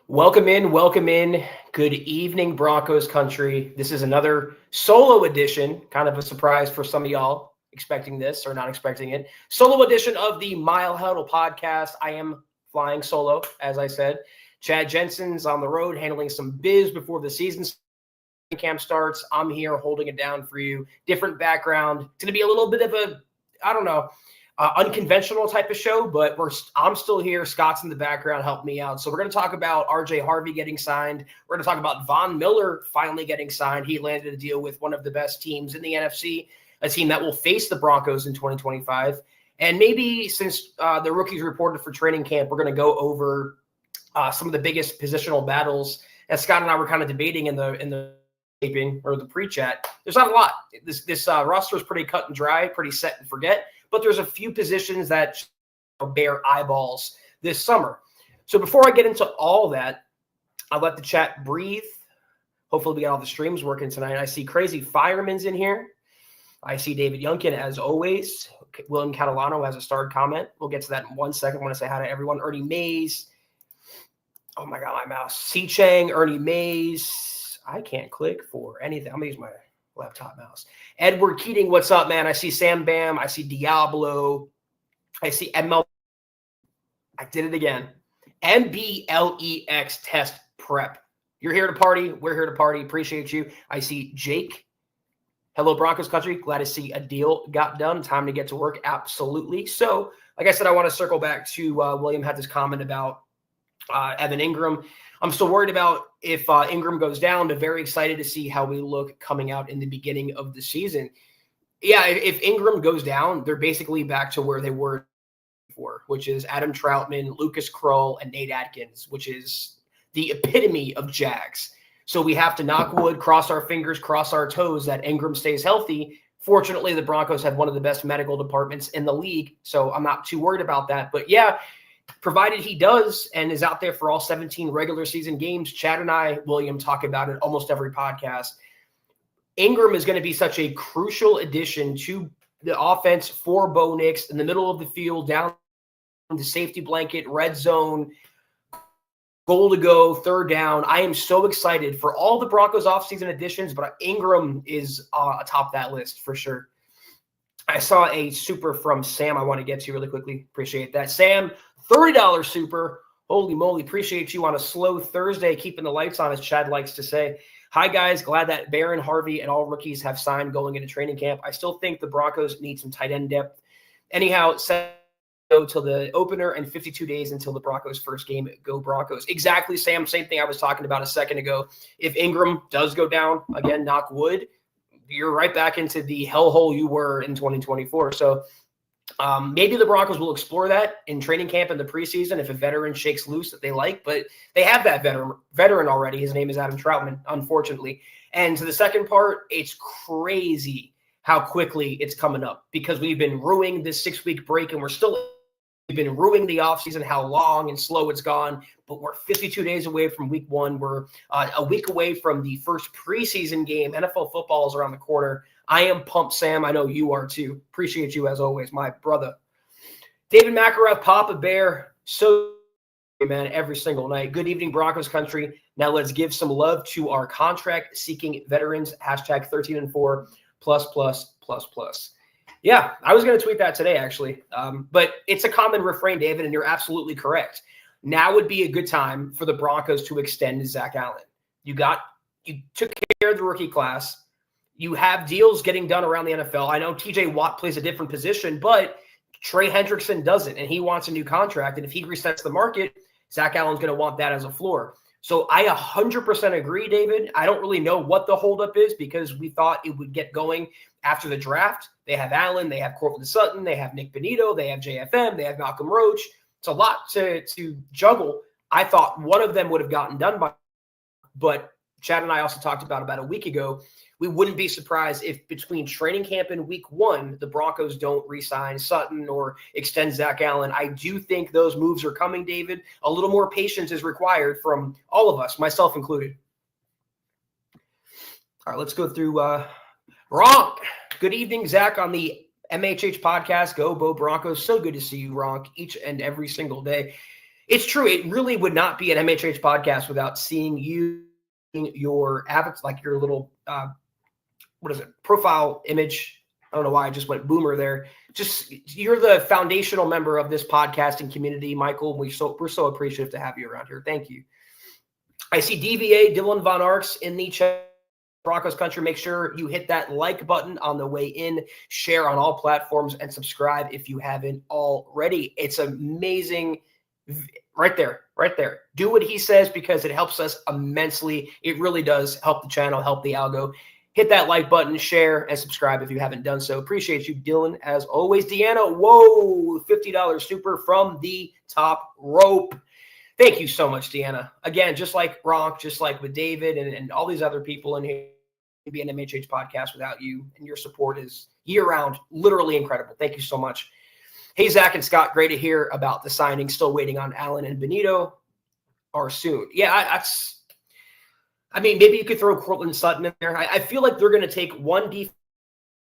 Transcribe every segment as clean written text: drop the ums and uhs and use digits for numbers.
Welcome in, welcome in. Good evening, Broncos country. This is another solo edition, kind of a surprise for some of y'all expecting this or not expecting it. Solo edition of the Huddle podcast. I am flying solo, as I said. Chad Jensen's on the road handling some biz before the season camp starts. I'm here holding it down for you. Different background. It's going to be a little bit of a, unconventional type of show, but I'm still here. Scott's in the background helping me out. So we're going to talk about Harvey getting signed. We're going to talk about Von Miller finally getting signed. He landed a deal with one of the best teams in the NFC, a team that will face the Broncos in 2025. And maybe since the rookies reported for training camp, we're going to go over some of the biggest positional battles that Scott and I were kind of debating in the taping or the pre-chat. There's not a lot. This roster is pretty cut and dry, pretty set and forget. But there's a few positions that bear eyeballs this summer. So before I get into all that, I'll let the chat breathe. Hopefully we get all the streams working tonight. I see Crazy Fireman's in here. I see David Yunkin, as always. William Catalano has a starred comment. We'll get to that in 1 second. I want to say hi to everyone. Ernie Mays. Oh, my God, my mouse. C. Chang, Ernie Mays. I can't click for anything. I'm going to use my laptop mouse. Edward Keating, what's up, man? I see Sam Bam. I see Diablo. I see ML. I did it again. MBLEX test prep. You're here to party. We're here to party. Appreciate you. I see Jake. Hello, Broncos country. Glad to see a deal got done. Time to get to work. Absolutely. So, like I said, I want to circle back to William had this comment about Evan Ingram. I'm still worried about if Ingram goes down, but very excited to see how we look coming out in the beginning of the season. Yeah, if Ingram goes down, they're basically back to where they were before, which is Adam Troutman, Lucas Krull, and Nate Atkins, which is the epitome of Jags. So we have to knock wood, cross our fingers, cross our toes that Ingram stays healthy. Fortunately, the Broncos have one of the best medical departments in the league, so I'm not too worried about that. But yeah, provided he does and is out there for all 17 regular season games, Chad and I, William, talk about it almost every podcast. Ingram is going to be such a crucial addition to the offense for Bo Nix in the middle of the field, down the safety blanket, red zone, goal to go, third down. I am so excited for all the Broncos offseason additions, but Ingram is atop that list for sure. I saw a super from Sam I want to get to really quickly. Appreciate that. Sam, $30 super. Holy moly. Appreciate you on a slow Thursday, keeping the lights on, as Chad likes to say. Hi, guys. Glad that Barron, Harvey, and all rookies have signed going into training camp. I still think the Broncos need some tight end depth. Anyhow, go till the opener and 52 days until the Broncos' first game. Go Broncos. Exactly, Sam. Same thing I was talking about a second ago. If Ingram does go down, again, knock wood, you're right back into the hellhole you were in 2024. So maybe the Broncos will explore that in training camp in the preseason if a veteran shakes loose that they like. But they have that veteran already. His name is Adam Troutman, unfortunately. And to the second part, it's crazy how quickly it's coming up because we've been ruining this 6-week break and we've been ruining the offseason, how long and slow it's gone. But we're 52 days away from week one. We're a week away from the first preseason game. NFL football is around the corner. I am pumped, Sam. I know you are too. Appreciate you as always, my brother. David Makarev, Papa Bear. So, man, every single night. Good evening, Broncos country. Now let's give some love to our contract-seeking veterans. Hashtag 13 and 4 +++++. Yeah, I was going to tweet that today, actually. But it's a common refrain, David, and you're absolutely correct. Now would be a good time for the Broncos to extend Zack Allen. You took care of the rookie class. You have deals getting done around the NFL. I know TJ Watt plays a different position, but Trey Hendrickson doesn't, and he wants a new contract. And if he resets the market, Zack Allen's going to want that as a floor. So I 100% agree, David. I don't really know what the holdup is because we thought it would get going after the draft. They have Allen, they have Courtland Sutton, they have Nick Benito, they have JFM, they have Malcolm Roach. It's a lot to juggle. I thought one of them would have gotten done by, but Chad and I also talked about a week ago. We wouldn't be surprised if between training camp and week one, the Broncos don't re-sign Sutton or extend Zack Allen. I do think those moves are coming, David. A little more patience is required from all of us, myself included. All right, let's go through Ronk. Good evening, Zach, on the MHH podcast. Go Bo Broncos. So good to see you, Ronk, each and every single day. It's true. It really would not be an MHH podcast without seeing you, your avatar, like your little, what is it, profile image. I don't know why I just went boomer there. Just you're the foundational member of this podcasting community, Michael. We're so appreciative to have you around here. Thank you. I see DVA Dylan Von Arks in the chat. Broncos country, make sure you hit that like button on the way in, share on all platforms, and subscribe if you haven't already. It's amazing. Right there. Do what he says because it helps us immensely. It really does help the channel, help the algo. Hit that like button, share, and subscribe if you haven't done so. Appreciate you, Dylan, as always. Deanna, whoa, $50 super from the top rope. Thank you so much, Deanna. Again, just like Gronk, just like with David and all these other people in here, it'd be an MHH podcast without you, and your support is year-round, literally incredible. Thank you so much. Hey, Zach and Scott, great to hear about the signing. Still waiting on Allen and Benito are soon. Yeah, maybe you could throw Cortland Sutton in there. I feel like they're going to take one defensive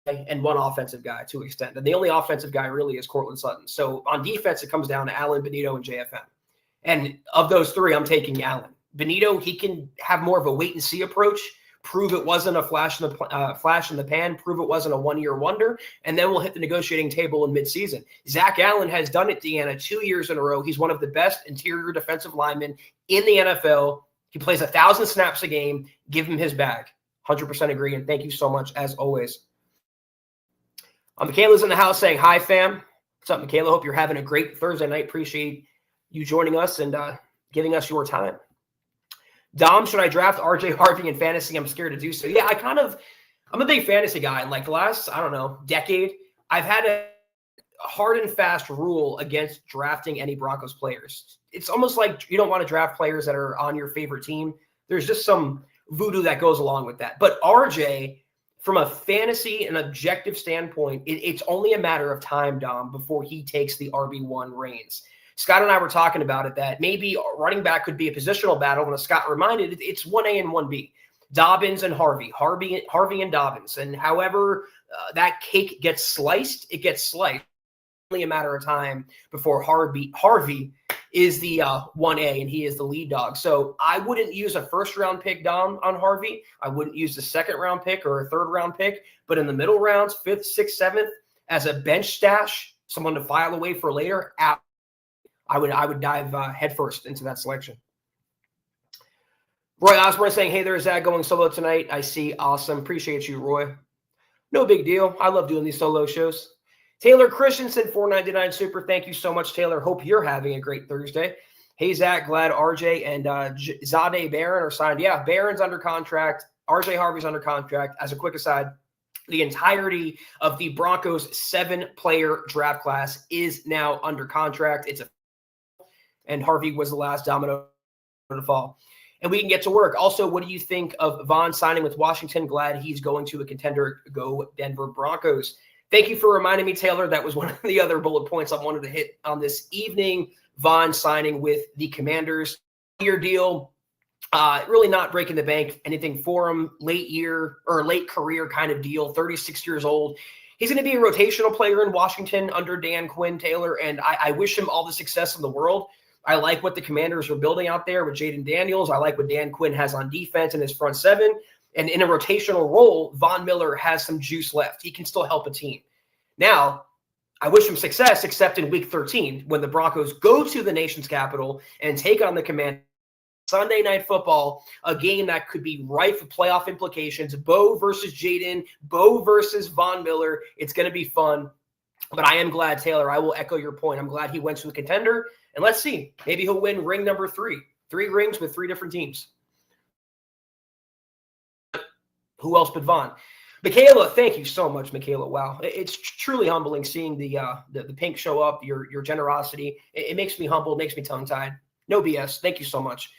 guy and one offensive guy to an extent. And the only offensive guy really is Cortland Sutton. So on defense, it comes down to Allen, Benito, and JFM. And of those three, I'm taking Allen. Benito, he can have more of a wait-and-see approach, prove it wasn't a flash in the pan, prove it wasn't a one-year wonder, and then we'll hit the negotiating table in midseason. Zack Allen has done it, Deanna, 2 years in a row. He's one of the best interior defensive linemen in the NFL. He plays 1,000 snaps a game. Give him his bag. 100% agree, and thank you so much, as always. Michaela's in the house saying, hi, fam. What's up, Michaela? Hope you're having a great Thursday night. Appreciate you joining us and giving us your time. Dom, should I draft RJ Harvey in fantasy? I'm scared to do so. Yeah, I'm a big fantasy guy. And like the last, decade, I've had a hard and fast rule against drafting any Broncos players. It's almost like you don't want to draft players that are on your favorite team. There's just some voodoo that goes along with that. But RJ, from a fantasy and objective standpoint, it's only a matter of time, Dom, before he takes the RB1 reins. Scott and I were talking about it, that maybe running back could be a positional battle. When Scott reminded, it's 1A and 1B. Dobbins and Harvey and Dobbins. And however that cake gets sliced, it gets sliced. It's only a matter of time before Harvey is the 1A and he is the lead dog. So I wouldn't use a first-round pick, Dom, on Harvey. I wouldn't use a second-round pick or a third-round pick. But in the middle rounds, 5th, 6th, 7th, as a bench stash, someone to file away for later, I would dive headfirst into that selection. Roy Osborne saying, hey, there's Zach going solo tonight. I see. Awesome. Appreciate you, Roy. No big deal. I love doing these solo shows. Taylor Christensen, $4.99 super. Thank you so much, Taylor. Hope you're having a great Thursday. Hey, Zach, glad RJ and Zadeh Barron are signed. Yeah, Barron's under contract. RJ Harvey's under contract. As a quick aside, the entirety of the Broncos 7-player draft class is now under contract. And Harvey was the last domino to fall. And we can get to work. Also, what do you think of Vaughn signing with Washington? Glad he's going to a contender. Go Denver Broncos. Thank you for reminding me, Taylor. That was one of the other bullet points I wanted to hit on this evening. Vaughn signing with the Commanders. Year deal. Really not breaking the bank. Anything for him. Late career kind of deal. 36 years old. He's going to be a rotational player in Washington under Dan Quinn, Taylor. And I wish him all the success in the world. I like what the Commanders are building out there with Jaden Daniels. I like what Dan Quinn has on defense in his front seven. And in a rotational role, Von Miller has some juice left. He can still help a team. Now, I wish him success, except in Week 13, when the Broncos go to the nation's capital and take on the Commanders. Sunday Night Football, a game that could be rife with playoff implications. Bo versus Jaden, Bo versus Von Miller. It's going to be fun. But I am glad, Taylor, I will echo your point. I'm glad he went to a contender. And let's see. Maybe he'll win ring number 3. 3 rings with 3 different teams. Who else but Vaughn? Michaela, thank you so much, Michaela. Wow. It's truly humbling seeing the pink show up, your generosity. It makes me humble, makes me tongue-tied. No BS. Thank you so much.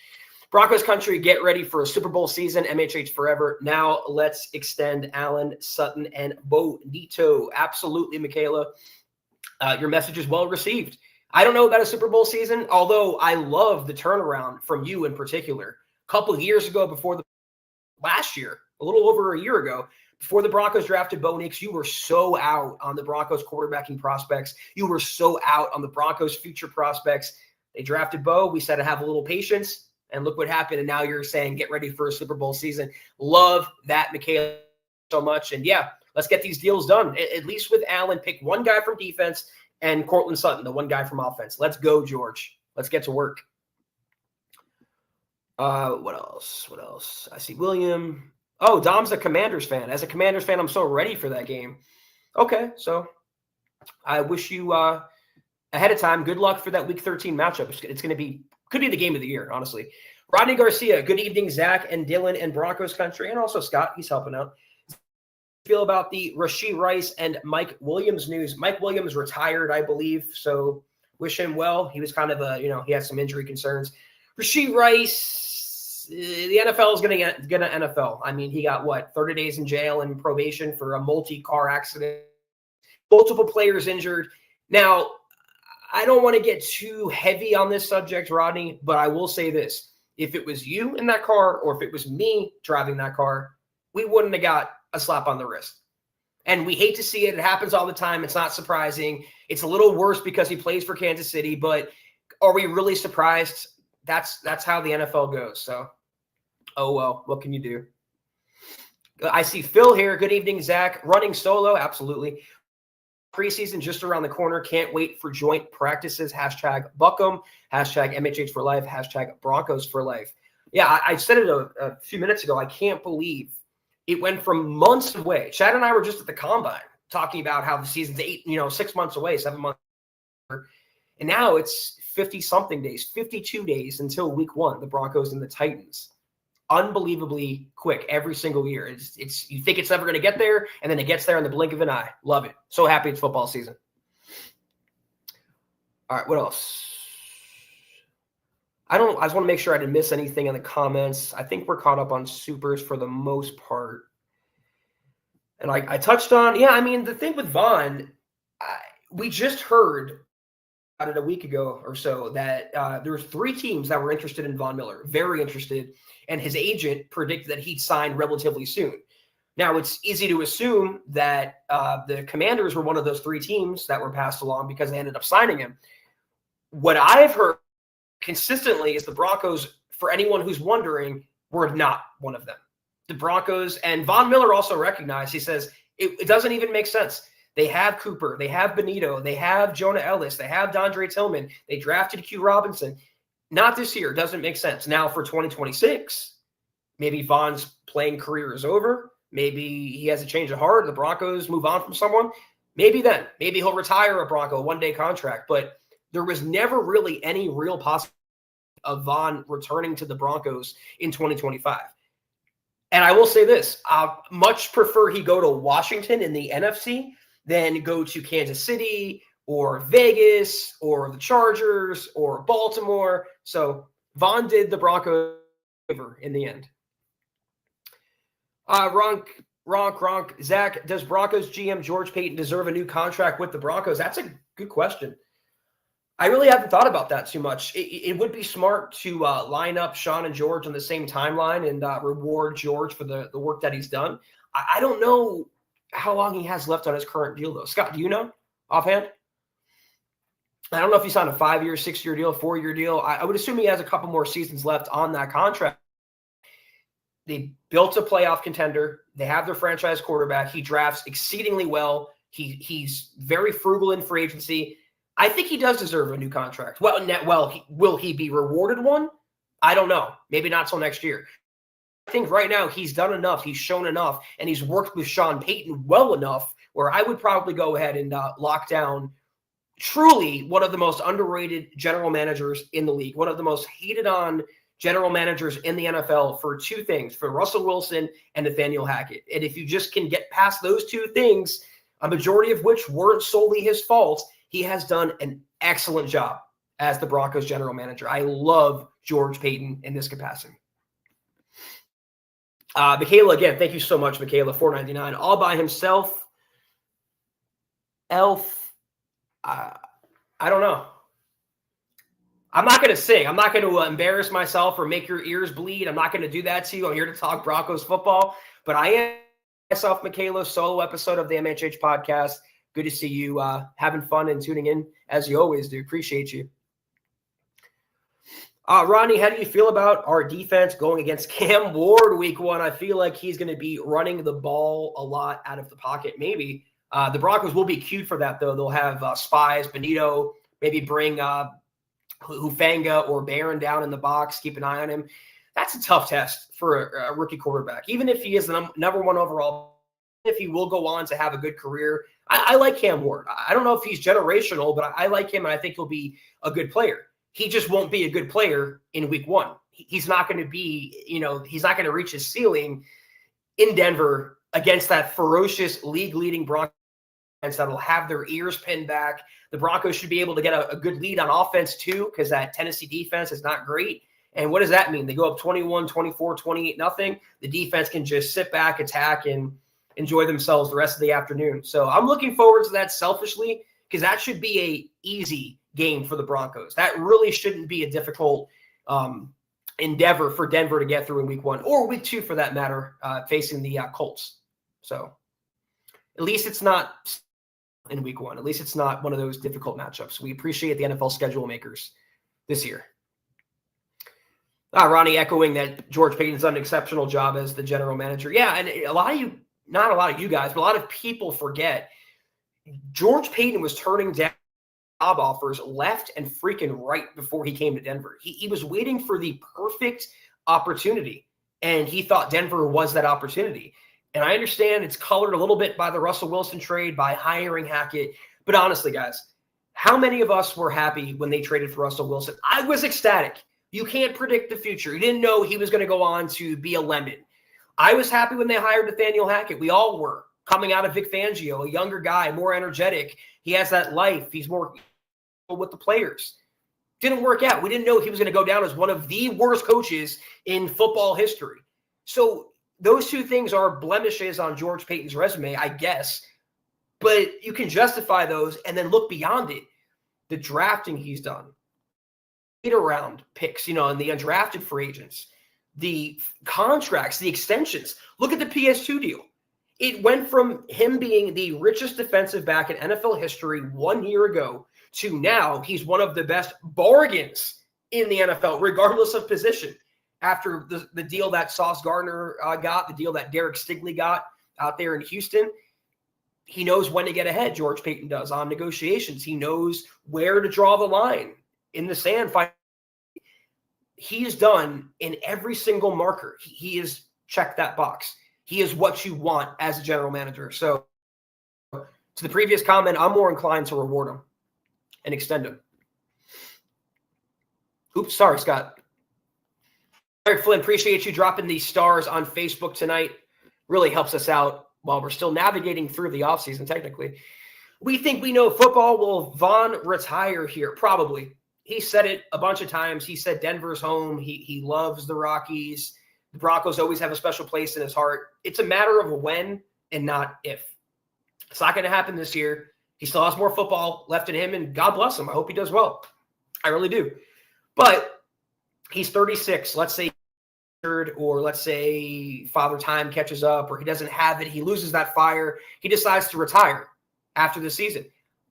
Broncos country, get ready for a Super Bowl season. MHH forever. Now let's extend Allen, Sutton, and Bonito. Absolutely, Michaela. Your message is well received. I don't know about a Super Bowl season, although I love the turnaround from you in particular. A couple of years ago, last year, a little over a year ago, before the Broncos drafted Bo Nix, you were so out on the Broncos quarterbacking prospects. You were so out on the Broncos future prospects. They drafted Bo. We said to have a little patience, and look what happened. And now you're saying get ready for a Super Bowl season. Love that, Michaela, so much. And yeah, let's get these deals done. At least with Allen, pick one guy from defense and Cortland Sutton, the one guy from offense. Let's go, George. Let's get to work. What else? I see William. Oh, Dom's a Commanders fan. As a Commanders fan, I'm so ready for that game. Okay, so I wish you ahead of time good luck for that Week 13 matchup. It's going to could be the game of the year, honestly. Rodney Garcia, good evening, Zach and Dylan and Broncos country, and also Scott. He's helping out. Feel about the Rashee Rice and Mike Williams news. Mike Williams retired, I believe, so wish him well. He was kind of he had some injury concerns. Rashee Rice, the NFL is going to NFL. I mean, he got 30 days in jail and probation for a multi-car accident. Multiple players injured. Now, I don't want to get too heavy on this subject, Rodney, but I will say this. If it was you in that car or if it was me driving that car, we wouldn't have got a slap on the wrist. And we hate to see it. It happens all the time. It's not surprising. It's a little worse because he plays for Kansas City, but are we really surprised? That's how the NFL goes. So, oh well, what can you do? I see Phil here. Good evening, Zach. Running solo, absolutely. Preseason just around the corner. Can't wait for joint practices. Hashtag Buckham. Hashtag MHH for life. Hashtag Broncos for life. Yeah, I said it a few minutes ago. I can't believe it went from months away. Chad and I were just at the combine talking about how the season's 6 months away, 7 months. And now it's 50-something days, 52 days until Week 1, the Broncos and the Titans. Unbelievably quick every single year. It's you think it's never going to get there, and then it gets there in the blink of an eye. Love it. So happy it's football season. All right, what else? I just want to make sure I didn't miss anything in the comments. I think we're caught up on supers for the most part. And I touched on, the thing with Vaughn, we just heard about it a week ago or so that there were 3 teams that were interested in Von Miller, very interested, and his agent predicted that he'd sign relatively soon. Now, it's easy to assume that the Commanders were one of those 3 teams that were passed along because they ended up signing him. What I've heard consistently is the Broncos, for anyone who's wondering, were not one of them. The Broncos, and Von Miller also recognized, he says, it doesn't even make sense. They have Cooper, they have Benito, they have Jonah Ellis, they have Dondre Tillman, they drafted Q Robinson. Not this year, doesn't make sense. Now for 2026, maybe Von's playing career is over. Maybe he has a change of heart. The Broncos move on from someone. Maybe then. Maybe he'll retire a Bronco, one-day contract. But there was never really any real possibility of Von returning to the Broncos in 2025. And I will say this, I much prefer he go to Washington in the NFC than go to Kansas City or Vegas or the Chargers or Baltimore. So Von did the Broncos favor in the end. Ronk. Zach, does Broncos GM George Paton deserve a new contract with the Broncos? That's a good question. I really haven't thought about that too much. It would be smart to line up Sean and George on the same timeline and reward George for the work that he's done. I don't know how long he has left on his current deal, though. Scott, do you know offhand? I don't know if he signed a 5-year, 6-year deal, 4-year deal. I would assume he has a couple more seasons left on that contract. They built a playoff contender. They have their franchise quarterback. He drafts exceedingly well. He's very frugal in free agency. I think he does deserve a new contract. Will he be rewarded one? I don't know. Maybe not till next year. I think right now he's done enough. He's shown enough, and he's worked with Sean Payton well enough where I would probably go ahead and lock down truly one of the most underrated general managers in the league, one of the most hated on general managers in the NFL for 2 things, for Russell Wilson and Nathaniel Hackett. And if you just can get past those 2 things, a majority of which weren't solely his fault, he has done an excellent job as the Broncos general manager. I love George Paton in this capacity. Michaela, again, thank you so much, Michaela, $4.99. All by himself. Elf. I don't know. I'm not going to sing. I'm not going to embarrass myself or make your ears bleed. I'm not going to do that to you. I'm here to talk Broncos football. But I am myself, Michaela, solo episode of the MHH podcast. Good to see you having fun and tuning in as you always do. Appreciate you. Ronnie, how do you feel about our defense going against Cam Ward week 1? I feel like he's going to be running the ball a lot out of the pocket. Maybe the Broncos will be cued for that, though. They'll have spies, Benito, maybe bring Hufanga or Barron down in the box, keep an eye on him. That's a tough test for a rookie quarterback. Even if he is the number 1 overall, if he will go on to have a good career. I like Cam Ward. I don't know if he's generational, but I like him, and I think he'll be a good player. He just won't be a good player in week 1. He's not going to be, he's not going to reach his ceiling in Denver against that ferocious league-leading Broncos that'll have their ears pinned back. The Broncos should be able to get a good lead on offense too, because that Tennessee defense is not great. And what does that mean? They go up 21, 24, 28, nothing. The defense can just sit back, attack, and enjoy themselves the rest of the afternoon. So I'm looking forward to that selfishly, because that should be a easy game for the Broncos. That really shouldn't be a difficult endeavor for Denver to get through in week 1 or week 2 for that matter, facing the Colts. So at least it's not in week 1. At least it's not one of those difficult matchups. We appreciate the NFL schedule makers this year. Ronnie echoing that George Paton's done an exceptional job as the general manager. Yeah, and not a lot of you guys, but a lot of people forget George Paton was turning down job offers left and freaking right before he came to Denver. He was waiting for the perfect opportunity, and he thought Denver was that opportunity. And I understand it's colored a little bit by the Russell Wilson trade, by hiring Hackett. But honestly, guys, how many of us were happy when they traded for Russell Wilson? I was ecstatic. You can't predict the future. You didn't know he was going to go on to be a lemon. I was happy when they hired Nathaniel Hackett. We all were. Coming out of Vic Fangio, a younger guy, more energetic. He has that life. He's more with the players. Didn't work out. We didn't know he was going to go down as one of the worst coaches in football history. So those two things are blemishes on George Paton's resume, I guess. But you can justify those and then look beyond it. The drafting he's done. 8-round picks, and the undrafted free agents. The contracts, the extensions. Look at the PS2 deal. It went from him being the richest defensive back in NFL history 1 year ago to now he's one of the best bargains in the NFL, regardless of position. After the deal that Sauce Gardner got, the deal that Derek Stingley got out there in Houston, he knows when to get ahead, George Paton does, on negotiations. He knows where to draw the line in the sand. He's done in every single marker. He has checked that box. He is what you want as a general manager. So to the previous comment, I'm more inclined to reward him and extend him. Oops, sorry, Scott. Eric Flynn, appreciate you dropping these stars on Facebook tonight. Really helps us out while we're still navigating through the offseason, technically. We think we know football. Will Von retire here? Probably. He said it a bunch of times. He said Denver's home. He loves the Rockies. The Broncos always have a special place in his heart. It's a matter of when and not if. It's not going to happen this year. He still has more football left in him, and God bless him. I hope he does well. I really do. But he's 36. Let's say or let's say Father Time catches up, or he doesn't have it. He loses that fire. He decides to retire after the season.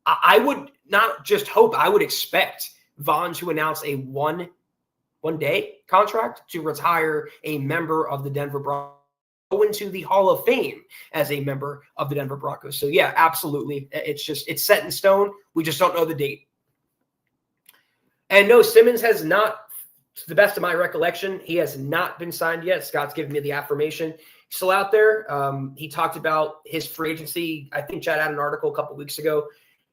I would not just hope, I would expect Vaughn to announce a one-day contract to retire a member of the Denver Broncos, go into the Hall of Fame as a member of the Denver Broncos. So yeah, absolutely. It's set in stone. We just don't know the date. And no, Simmons has not, to the best of my recollection, he has not been signed yet. Scott's giving me the affirmation. He's still out there. He talked about his free agency. I think Chad had an article a couple weeks ago.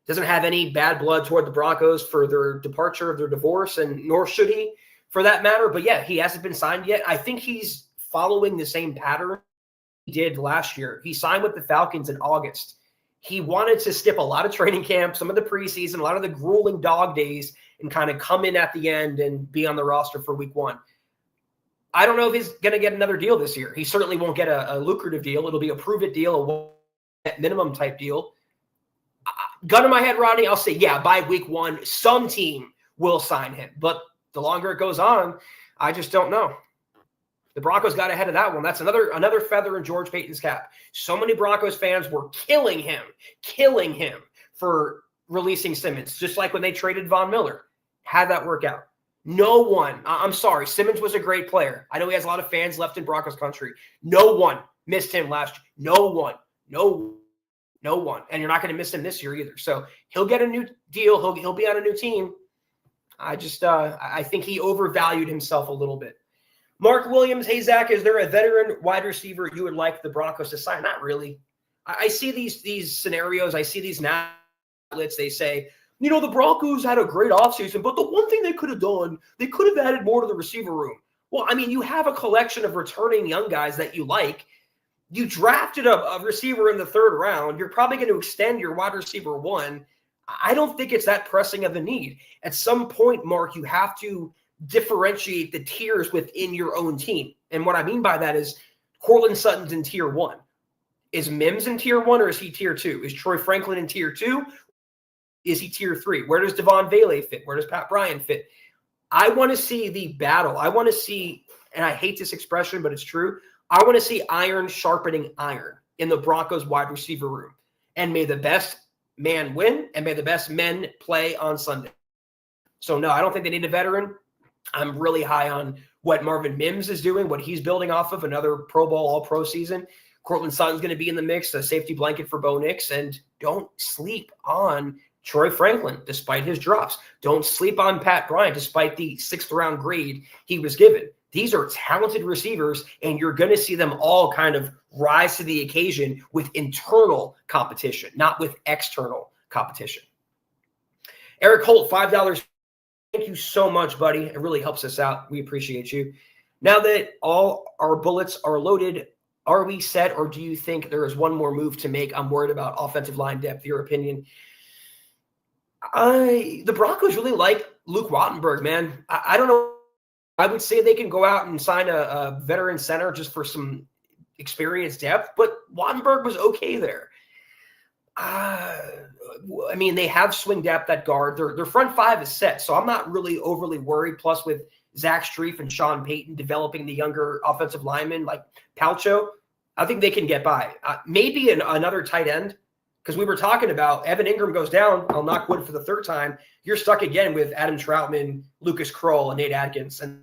Doesn't have any bad blood toward the Broncos for their departure, their divorce, and nor should he for that matter. But yeah, he hasn't been signed yet. I think he's following the same pattern he did last year. He signed with the Falcons in August. He wanted to skip a lot of training camp, some of the preseason, a lot of the grueling dog days, and kind of come in at the end and be on the roster for week one. I don't know if he's going to get another deal this year. He certainly won't get a lucrative deal. It'll be a prove-it deal, a minimum type deal. Gun in my head, Rodney, I'll say, yeah, by week one, some team will sign him. But the longer it goes on, I just don't know. The Broncos got ahead of that one. That's another feather in George Paton's cap. So many Broncos fans were killing him for releasing Simmons, just like when they traded Von Miller. Had that work out. No one. I'm sorry. Simmons was a great player. I know he has a lot of fans left in Broncos country. No one missed him last year. No one. No one. And you're not going to miss him this year either. So he'll get a new deal. He'll be on a new team. I think he overvalued himself a little bit. Mark Williams, hey, Zach, is there a veteran wide receiver you would like the Broncos to sign? Not really. I see these scenarios. I see these outlets. They say, the Broncos had a great offseason, but the one thing they could have done, they could have added more to the receiver room. Well, I mean, you have a collection of returning young guys that you like. You drafted a receiver in the 3rd round. You're probably going to extend your wide receiver 1. I don't think it's that pressing of a need. At some point, Mark, you have to differentiate the tiers within your own team. And what I mean by that is Courtland Sutton's in tier 1. Is Mims in tier 1 or is he tier 2? Is Troy Franklin in tier 2? Is he tier 3? Where does Devon Vele fit? Where does Pat Bryant fit? I want to see the battle. I want to see, and I hate this expression, but it's true. I want to see iron sharpening iron in the Broncos wide receiver room. And may the best man win, and may the best men play on Sunday. So, no, I don't think they need a veteran. I'm really high on what Marvin Mims is doing, what he's building off of, another Pro Bowl All-Pro season. Courtland Sutton's going to be in the mix, a safety blanket for Bo Nix. And don't sleep on Troy Franklin, despite his drops. Don't sleep on Pat Bryant, despite the 6th-round grade he was given. These are talented receivers, and you're going to see them all kind of rise to the occasion with internal competition, not with external competition. Eric Holt, $5. Thank you so much, buddy. It really helps us out. We appreciate you. Now that all our bullets are loaded, are we set, or do you think there is one more move to make? I'm worried about offensive line depth. Your opinion? The Broncos really like Luke Wattenberg, man. I don't know. I would say they can go out and sign a veteran center just for some experience depth, but Wattenberg was okay there. I mean, they have swing depth at guard. Their front 5 is set, so I'm not really overly worried. Plus, with Zach Strief and Sean Payton developing the younger offensive linemen like Palcho, I think they can get by. Maybe another tight end, because we were talking about Evan Ingram goes down. I'll knock wood for the 3rd time. You're stuck again with Adam Troutman, Lucas Kroll, and Nate Atkins, and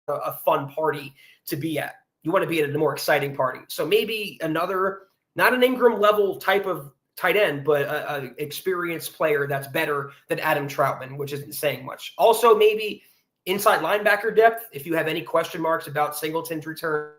a fun party to be at. You want to be at a more exciting party. So maybe another, not an Ingram level type of tight end, but an experienced player that's better than Adam Troutman, which isn't saying much. Also, maybe inside linebacker depth. If you have any question marks about Singleton's return,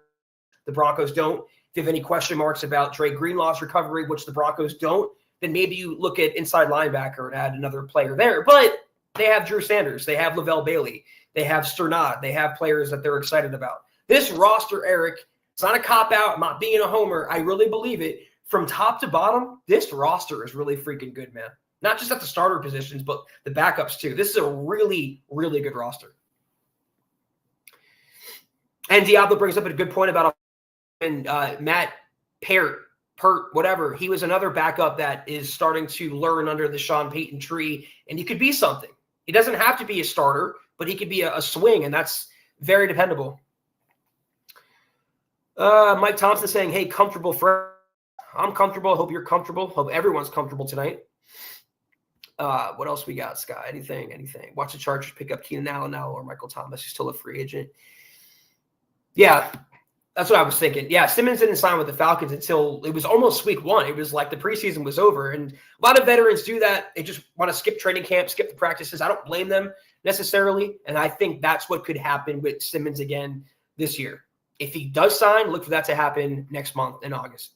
the Broncos don't. If you have any question marks about Dre Greenlaw's recovery, which the Broncos don't, then maybe you look at inside linebacker and add another player there. But they have Drew Sanders. They have Lavelle Bailey. They have Sternad. They have players that they're excited about. This roster, Eric, it's not a cop-out. I'm not being a homer. I really believe it. From top to bottom, this roster is really freaking good, man. Not just at the starter positions, but the backups too. This is a really, really good roster. And Diablo brings up a good point about Matt Pert, whatever. He was another backup that is starting to learn under the Sean Payton tree, and he could be something. He doesn't have to be a starter, but he could be a swing, and that's very dependable. Mike Thompson saying, hey, comfortable for I'm comfortable. Hope you're comfortable. Hope everyone's comfortable tonight. What else we got, Scott? Anything. Watch the Chargers pick up Keenan Allen now or Michael Thomas. He's still a free agent. Yeah, that's what I was thinking. Yeah, Simmons didn't sign with the Falcons until it was almost week 1. It was like the preseason was over. And a lot of veterans do that. They just want to skip training camp, skip the practices. I don't blame them necessarily. And I think that's what could happen with Simmons again this year. If he does sign, look for that to happen next month in August.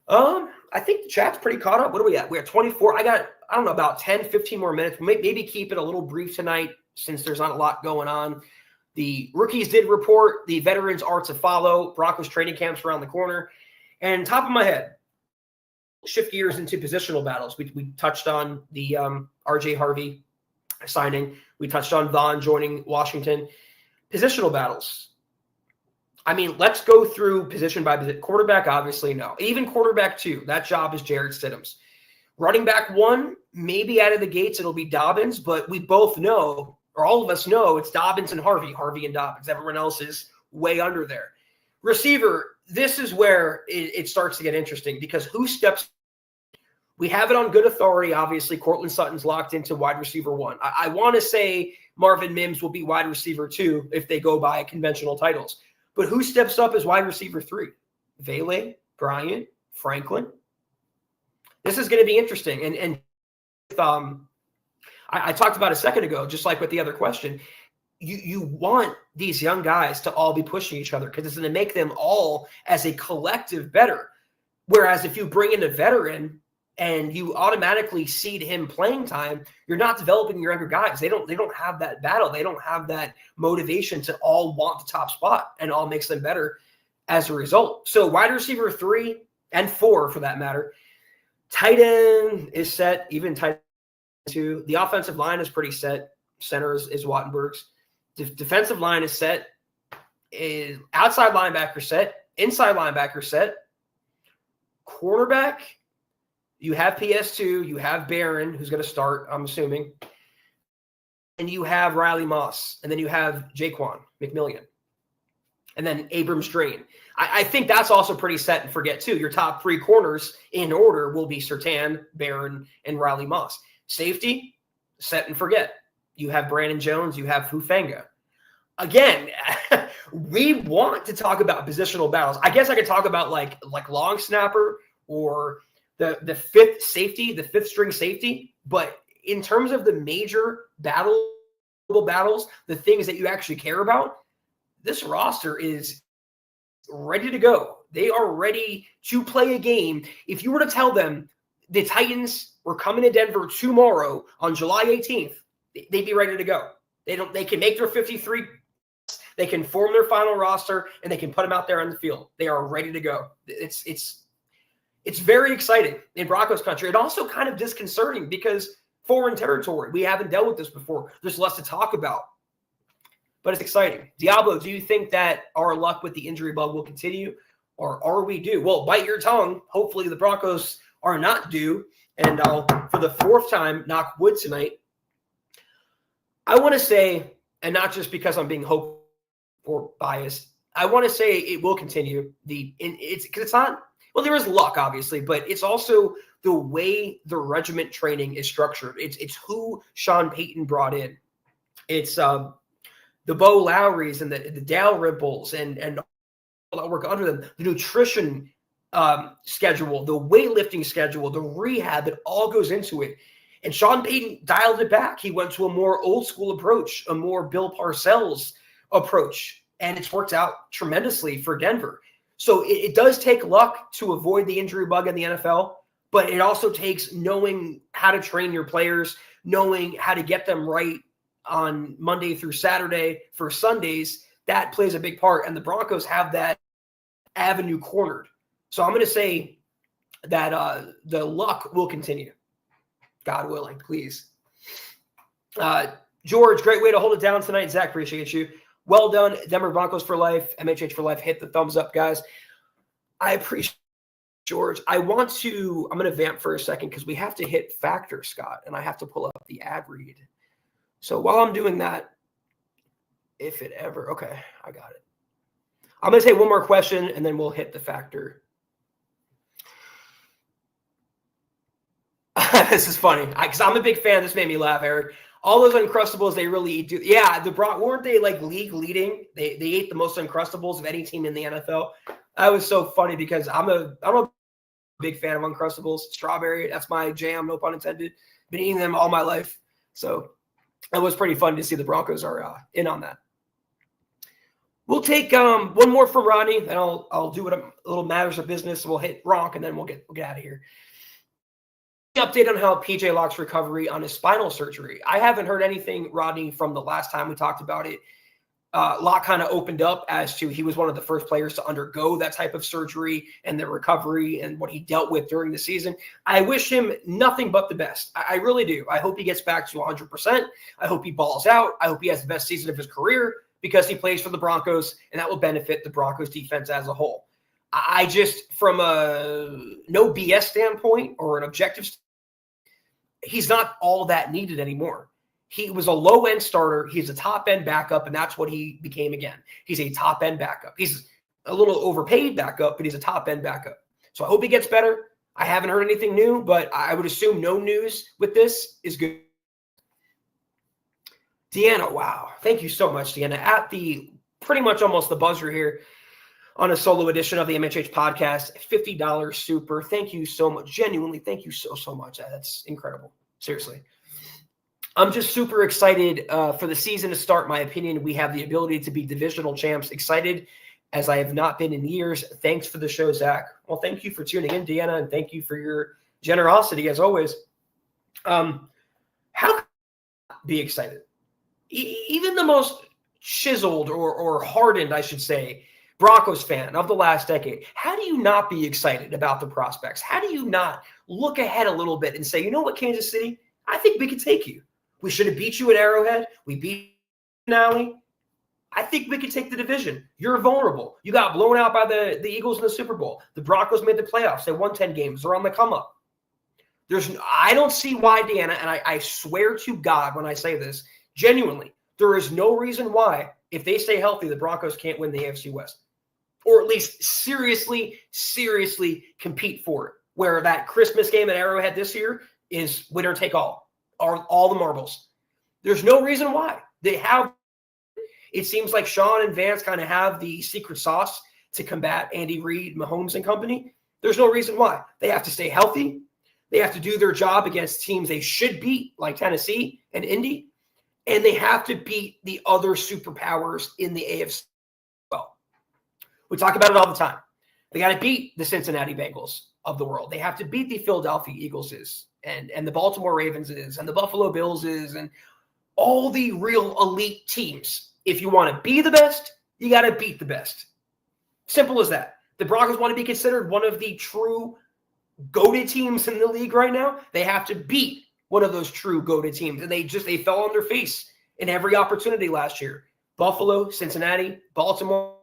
I think the chat's pretty caught up. What are we at? We're at 24. I don't know, about 10, 15 more minutes. Maybe keep it a little brief tonight since there's not a lot going on. The rookies did report. The veterans are to follow. Broncos training camps around the corner. And top of my head, shift gears into positional battles. We touched on the RJ Harvey signing. We touched on Vaughn joining Washington. Positional battles. I mean, let's go through position by position. Quarterback, obviously, no. Even quarterback 2, that job is Jarrett Stidham's. Running back 1, maybe out of the gates it'll be Dobbins, but we both know, or all of us know, it's Dobbins and Harvey and Dobbins. Everyone else is way under there. Receiver, this is where it starts to get interesting because who steps We have it on good authority. Obviously, Cortland Sutton's locked into wide receiver 1. I want to say Marvin Mims will be wide receiver 2 if they go by conventional titles. But who steps up as wide receiver 3? Vele, Bryant, Franklin. This is going to be interesting. And I talked about a second ago, just like with the other question, you want these young guys to all be pushing each other because it's going to make them all as a collective better. Whereas if you bring in a veteran and you automatically cede him playing time, you're not developing your younger guys. They don't have that battle. They don't have that motivation to all want the top spot, and all makes them better as a result. So wide receiver 3 and 4 for that matter. Tight end is set, even tight end 2. The offensive line is pretty set. Center is Wattenberg's. Defensive line is set. Outside linebacker set. Inside linebacker set. Quarterback, you have PS2. You have Barron, who's going to start, I'm assuming. And you have Riley Moss. And then you have Jaquan McMillian. And then Abrams Drain. I think that's also pretty set and forget, too. Your top 3 corners in order will be Surtain, Barron, and Riley Moss. Safety, set and forget. You have Brandon Jones. You have Hufanga. Again, we want to talk about positional battles. I guess I could talk about like long snapper or the fifth safety, the fifth string safety. But in terms of the major battles, the things that you actually care about, this roster is ready to go. They are ready to play a game. If you were to tell them the Titans were coming to Denver tomorrow on July 18th, they'd be ready to go. They can make their 53. They can form their final roster and they can put them out there on the field. They are ready to go. It's very exciting in Broncos country. And also kind of disconcerting because foreign territory. We haven't dealt with this before. There's less to talk about. But it's exciting. Diablo, do you think that our luck with the injury bug will continue, or are we due? Well, bite your tongue. Hopefully the Broncos are not due. And I'll, for the 4th time, knock wood tonight. I want to say, and not just because I'm being hopeful or biased, I want to say it will continue. It's not, well, there is luck, obviously, but it's also the way the regiment training is structured. It's who Sean Payton brought in. It's the Bo Lowrys and the Dalrymples and all that work under them, the nutrition schedule, the weightlifting schedule, the rehab, it all goes into it. And Sean Payton dialed it back. He went to a more old school approach, a more Bill Parcells approach, and it's worked out tremendously for Denver. So it does take luck to avoid the injury bug in the NFL, but it also takes knowing how to train your players, knowing how to get them right on Monday through Saturday for Sundays. That plays a big part, and the Broncos have that avenue cornered. So I'm going to say that the luck will continue. God willing, please. George, great way to hold it down tonight. Zach, appreciate you. Well done. Denver Broncos for life. MHH for life. Hit the thumbs up, guys. I appreciate George. I'm going to vamp for a second because we have to hit Factor, Scott, and I have to pull up the ad read. So while I'm doing that, okay, I got it. I'm going to take one more question, and then we'll hit the Factor. This is funny because I'm a big fan. This made me laugh, Eric. All those Uncrustables they really do. Yeah, weren't they like league leading? They ate the most Uncrustables of any team in the NFL. That was so funny because I'm a big fan of Uncrustables. Strawberry, that's my jam, no pun intended. Been eating them all my life. So it was pretty fun to see the Broncos are in on that. We'll take one more from Rodney, and I'll do what a little matters of business. We'll hit Ronk, and then we'll get out of here. Update on how PJ Locke's recovery on his spinal surgery. I haven't heard anything, Rodney, from the last time we talked about it. Locke kind of opened up as to he was one of the first players to undergo that type of surgery and the recovery and what he dealt with during the season. I wish him nothing but the best. I really do. I hope he gets back to 100%. I hope he balls out. I hope he has the best season of his career because he plays for the Broncos, and that will benefit the Broncos defense as a whole. I just, from a no BS standpoint or an objective standpoint, he's not all that needed anymore. He was a low-end starter. He's a top-end backup, and that's what he became again. He's a top-end backup. He's a little overpaid backup, but he's a top-end backup. So I hope he gets better. I haven't heard anything new, but I would assume no news with this is good. Deanna, wow. Thank you so much, Deanna. At the pretty much almost the buzzer here on a solo edition of the MHH podcast, $50 super. Thank you so much. Genuinely, thank you so much. That's incredible. Seriously. I'm just super excited for the season to start. My opinion, we have the ability to be divisional champs. Excited as I have not been in years. Thanks for the show, Zach. Well, thank you for tuning in, Deanna, and thank you for your generosity as always. How can I be excited? Even the most chiseled or hardened, I should say, Broncos fan of the last decade, how do you not be excited about the prospects? How do you not look ahead a little bit and say, you know what, Kansas City, I think we can take you. We should have beat you at Arrowhead. We beat you in Alley. I think we could take the division. You're vulnerable. You got blown out by the Eagles in the Super Bowl. The Broncos made the playoffs. They won 10 games. They're on the come up. I don't see why, Deanna, and I swear to God when I say this, genuinely, there is no reason why, if they stay healthy, the Broncos can't win the AFC West. Or at least seriously compete for it. Where that Christmas game at Arrowhead this year is winner take all the marbles. There's no reason why. It seems like Sean and Vance kind of have the secret sauce to combat Andy Reid, Mahomes and company. There's no reason why. They have to stay healthy. They have to do their job against teams they should beat, like Tennessee and Indy. And they have to beat the other superpowers in the AFC. Well, we talk about it all the time. They got to beat the Cincinnati Bengals of the world. They have to beat the Philadelphia Eagles and the Baltimore Ravens and the Buffalo Bills and all the real elite teams. If you want to be the best, you got to beat the best. Simple as that. The Broncos want to be considered one of the true goated teams in the league right now. They have to beat one of those true goated teams. And they fell on their face in every opportunity last year. Buffalo, Cincinnati, Baltimore,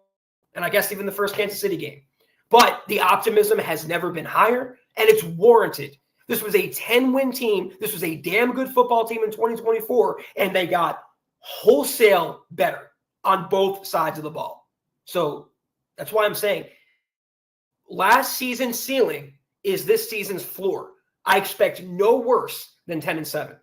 and I guess even the first Kansas City game. But the optimism has never been higher, and it's warranted. This was a 10-win team. This was a damn good football team in 2024, and they got wholesale better on both sides of the ball. So that's why I'm saying last season's ceiling is this season's floor. I expect no worse than 10-7.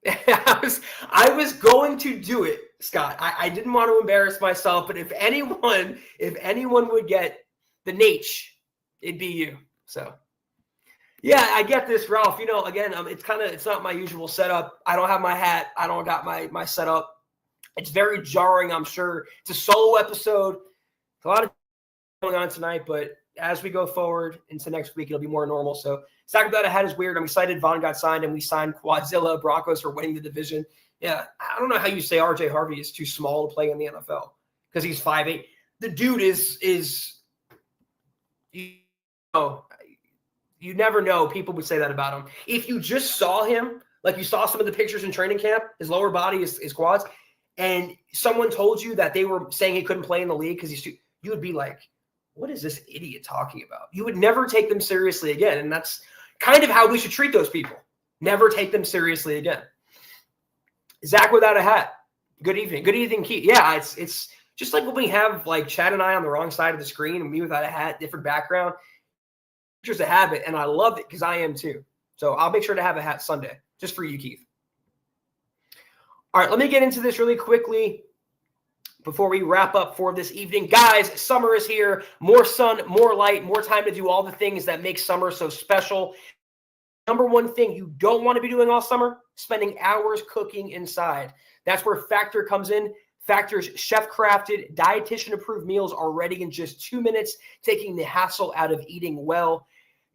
I was going to do it, Scott. I didn't want to embarrass myself, but if anyone would get the Nate, it'd be you. So yeah, I get this, Ralph. Again, it's not my usual setup. I don't have my hat. I don't got my setup. It's very jarring, I'm sure. It's a solo episode. It's a lot of going on tonight, but as we go forward into next week, it'll be more normal. So Zack Kelberman hat is weird. I'm excited Vaughn got signed and we signed Quadzilla. Broncos are winning the division. Yeah, I don't know how you say RJ Harvey is too small to play in the NFL because he's 5'8". The dude is you never know. People would say that about him. If you just saw him, like you saw some of the pictures in training camp, his lower body is quads, and someone told you that they were saying he couldn't play in the league because he's too, you would be like, what is this idiot talking about? You would never take them seriously again. And that's kind of how we should treat those people. Never take them seriously again. Zach without a hat. Good evening. Good evening, Keith. Yeah, it's just like when we have like Chad and I on the wrong side of the screen and me without a hat, different background. Just a habit, and I love it because I am too. So I'll make sure to have a hat Sunday just for you, Keith. All right, let me get into this really quickly before we wrap up for this evening. Guys, summer is here. More sun, more light, more time to do all the things that make summer so special. Number one thing you don't want to be doing all summer, spending hours cooking inside. That's where Factor comes in. Factor's chef-crafted, dietitian-approved meals are ready in just 2 minutes, taking the hassle out of eating well.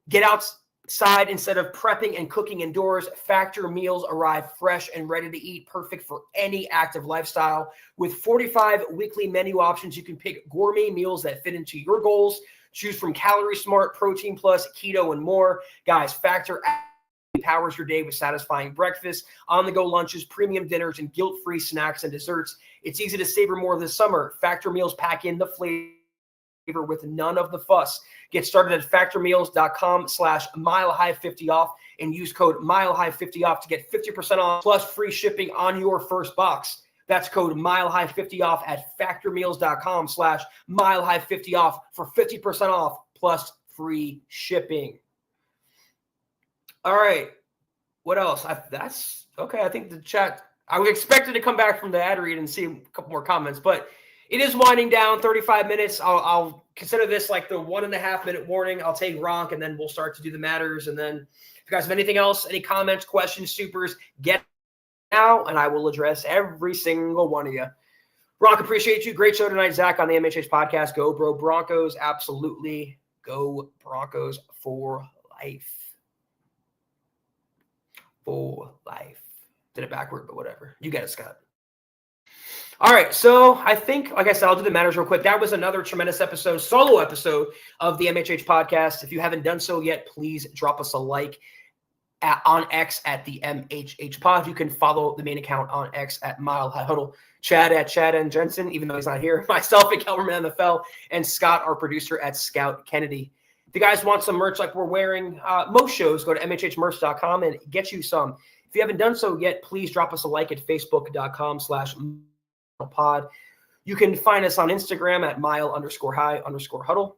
Get outside instead of prepping and cooking indoors. Factor meals arrive fresh and ready to eat, perfect for any active lifestyle. With 45 weekly menu options, you can pick gourmet meals that fit into your goals. Choose from Calorie Smart, Protein Plus, Keto, and more. Guys, Factor powers your day with satisfying breakfast, on-the-go lunches, premium dinners, and guilt-free snacks and desserts. It's easy to savor more this summer. Factor meals pack in the flavor with none of the fuss. Get started at factormeals.com/milehigh50off and use code milehigh50off to get 50% off plus free shipping on your first box. That's code milehigh50off at factormeals.com/milehigh50off for 50% off plus free shipping. All right. What else? That's okay. I think the chat, I was expected to come back from the ad read and see a couple more comments, but it is winding down. 35 minutes. I'll consider this like the 1.5 minute warning. I'll take Ronk and then we'll start to do the matters. And then if you guys have anything else, any comments, questions, supers, get now, and I will address every single one of you. Ronk, appreciate you. Great show tonight, Zach, on the MHH podcast. Go, bro, Broncos. Absolutely. Go, Broncos for life. For life. Did it backward, but whatever. You get it, Scott. All right, so I think, like I said, I'll do the matters real quick. That was another tremendous episode, solo episode of the MHH podcast. If you haven't done so yet, please drop us a like on X at the MHH pod. You can follow the main account on X at Huddle. Chad at Chad and Jensen, even though he's not here. Myself at Kelberman NFL, and Scott, our producer, at Scout Kennedy. If you guys want some merch like we're wearing most shows, go to mhhmerch.com and get you some. If you haven't done so yet, please drop us a like at facebook.com/pod. You can find us on Instagram at mile_high_huddle.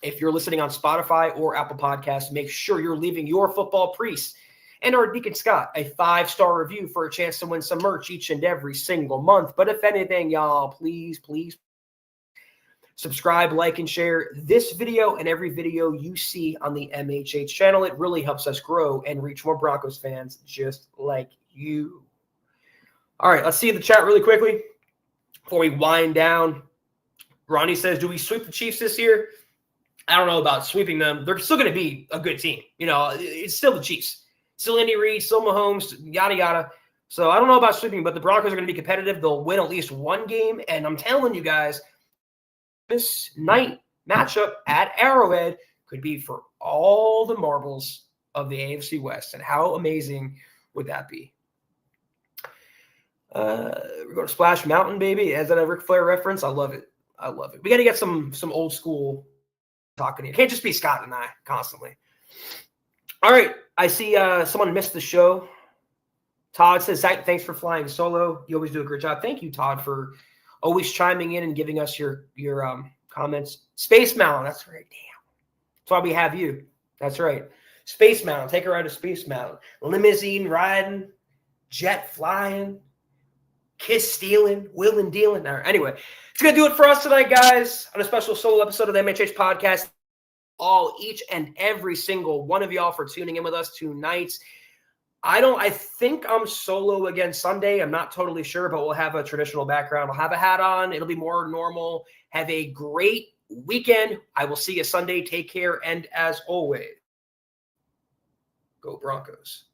If you're listening on Spotify or Apple Podcasts, make sure you're leaving your football priest and our Deacon Scott a 5-star review for a chance to win some merch each and every single month. But if anything, y'all, please subscribe, like, and share this video and every video you see on the MHH channel. It really helps us grow and reach more Broncos fans just like you. All right, let's see the chat really quickly before we wind down. Ronnie says, do we sweep the Chiefs this year? I don't know about sweeping them. They're still going to be a good team. You know, it's still the Chiefs. Still Andy Reid, still Mahomes, yada, yada. So I don't know about sweeping, but the Broncos are going to be competitive. They'll win at least one game. And I'm telling you guys, this night matchup at Arrowhead could be for all the marbles of the AFC West. And how amazing would that be? We're going to Splash Mountain, baby. Is that a Ric Flair reference? I love it. I love it. We got to get some old school talking. It can't just be Scott and I constantly. All right. I see someone missed the show. Todd says, thanks for flying solo. You always do a great job. Thank you, Todd, for always chiming in and giving us your comments. Space Mountain. That's right. Damn. That's why we have you. That's right. Space Mountain. Take her out of Space Mountain. Limousine riding. Jet flying. Kiss stealing. Wheeling dealing. All right. Anyway, it's going to do it for us tonight, guys, on a special solo episode of the MHH podcast. Each and every single one of y'all for tuning in with us tonight. I think I'm solo again Sunday. I'm not totally sure, but we'll have a traditional background. I'll have a hat on. It'll be more normal. Have a great weekend. I will see you Sunday. Take care. And as always, go Broncos.